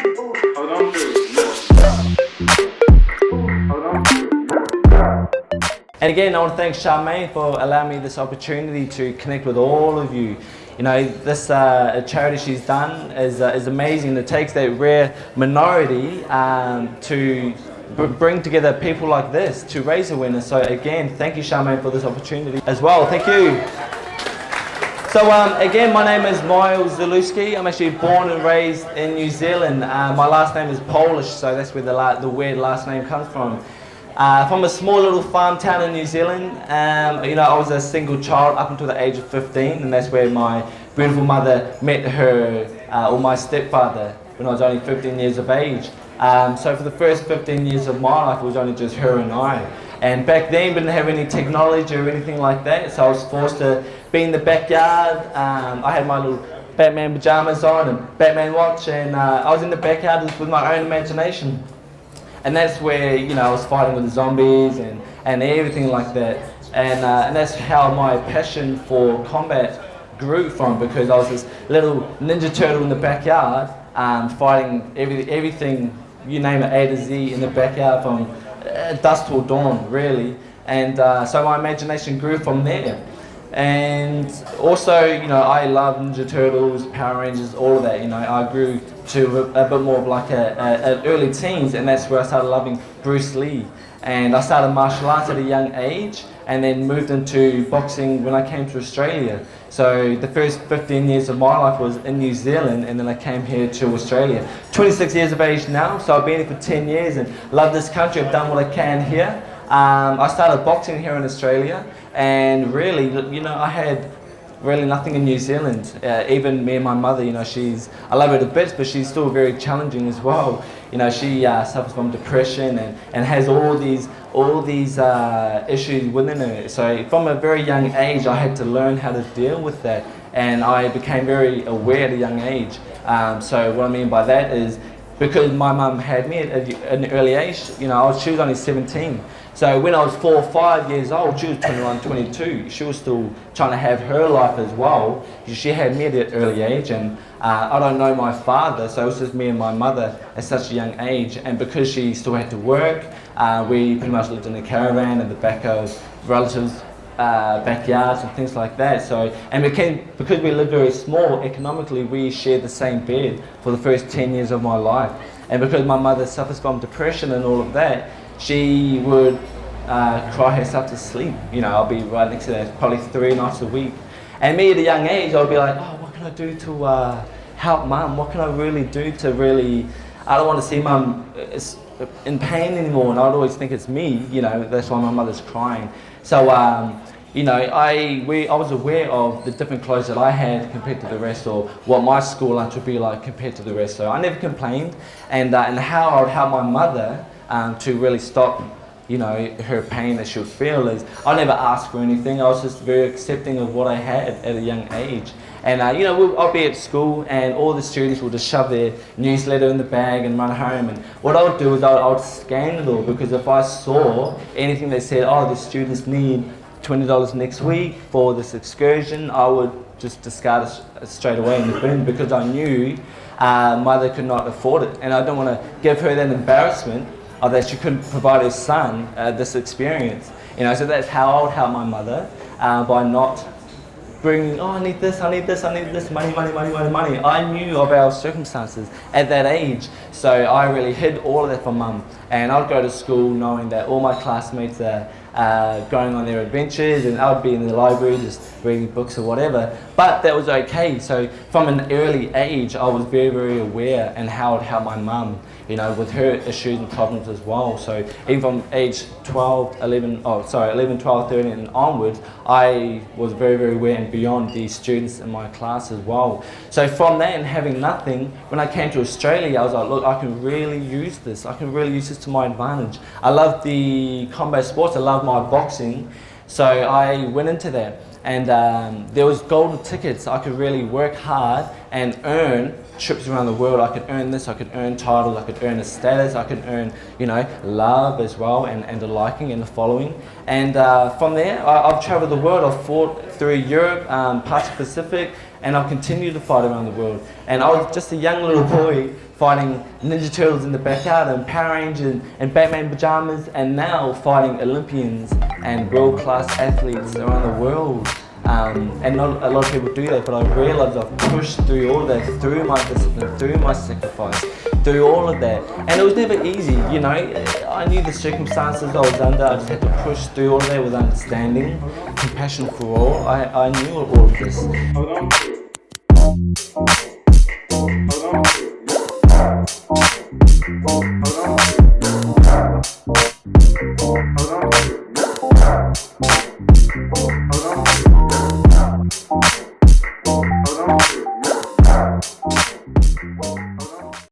Hold on to it. Hold on to it. And again, I want to thank Charmaine for allowing me this opportunity to connect with all of you. You know, this charity she's done is amazing. It takes that rare minority to bring together people like this to raise awareness. So again, thank you, Charmaine, for this opportunity as well. Thank you. So again, my name is Miles Zalewski. I'm actually born and raised in New Zealand. My last name is Polish, so that's where the weird last name comes from. From a small little farm town in New Zealand. You know, I was a single child up until the age of 15, and that's where my beautiful mother met her, or my stepfather, when I was only 15 years of age. So for the first 15 years of my life, it was only just her and I. And back then, we didn't have any technology or anything like that, so I was forced to be in the backyard. I had my little Batman pajamas on and Batman watch, and I was in the backyard with my own imagination. And that's where, you know, I was fighting with the zombies and everything like that. And that's how my passion for combat grew from, because I was this little ninja turtle in the backyard, fighting everything, you name it, A to Z in the backyard from dusk till dawn, really. And so my imagination grew from there. And also, you know, I love Ninja Turtles, Power Rangers, all of that. You know, I grew to a bit more of like an early teens, and that's where I started loving Bruce Lee. And I started martial arts at a young age, and then moved into boxing when I came to Australia. So the first 15 years of my life was in New Zealand, and then I came here to Australia. 26 years of age now, so I've been here for 10 years and love this country. I've done what I can here. I started boxing here in Australia, and really, you know, I had really nothing in New Zealand. Even me and my mother, you know, I love her to bits, but she's still very challenging as well. You know, she suffers from depression and has all these issues within her. So from a very young age, I had to learn how to deal with that, and I became very aware at a young age. So what I mean by that is, because my mum had me at an early age, you know, she was only 17. So when I was 4 or 5 years old, she was 21, 22. She was still trying to have her life as well. She had me at an early age, and I don't know my father, so it was just me and my mother at such a young age. And because she still had to work, we pretty much lived in a caravan in the back of relatives' backyards and things like that. So, and because we lived very small, economically we shared the same bed for the first 10 years of my life. And because my mother suffers from depression and all of that, she would cry herself to sleep. You know, I'll be right next to her probably 3 nights a week. And me at a young age, I'll be like, oh, what can I do to help mum? What can I really do to really, I don't want to see mum in pain anymore. And I'd always think it's me, you know, that's why my mother's crying. So, you know, I was aware of the different clothes that I had compared to the rest, or what my school lunch would be like compared to the rest. So I never complained, and how I would help my mother to really stop, you know, her pain that she would feel is, I never asked for anything. I was just very accepting of what I had at a young age. And you know, I'll be at school, and all the students will just shove their newsletter in the bag and run home. And what I would do is I would scan it all, because if I saw anything that said, oh, the students need $20 next week for this excursion, I would just discard it straight away in the bin, because I knew mother could not afford it, and I don't want to give her that embarrassment of that she couldn't provide her son this experience. You know, so that's how I would help my mother, by not bringing, oh, I need this, I need this, I need this, money, money, money, money, money. I knew of our circumstances at that age, so I really hid all of that from mum. And I'd go to school knowing that all my classmates are going on their adventures, and I would be in the library just reading books or whatever. But that was okay. So from an early age, I was very, very aware and how it helped my mum, you know, with her issues and problems as well. So even from age 11, 12, 13 and onwards, I was very, very aware and beyond the students in my class as well. So from that and having nothing, when I came to Australia, I was like, look, I can really use this. I can really use this to my advantage. I love the combat sports. I love my boxing. So I went into that. And there was golden tickets. I could really work hard and earn trips around the world. I could earn this, I could earn titles, I could earn a status, I could earn, you know, love as well, and the liking and the following. And from there, I've traveled the world. I've fought through Europe, parts of Pacific, and I'll continue to fight around the world. And I was just a young little boy fighting Ninja Turtles in the backyard and Power Rangers and Batman pajamas, and now fighting Olympians and world-class athletes around the world. And not a lot of people do that, but I realised I've pushed through all of that, through my discipline, through my sacrifice, through all of that. And it was never easy, you know. I knew the circumstances I was under. I just had to push through all of that with understanding, compassion for all. I knew all of this. Hold on to it.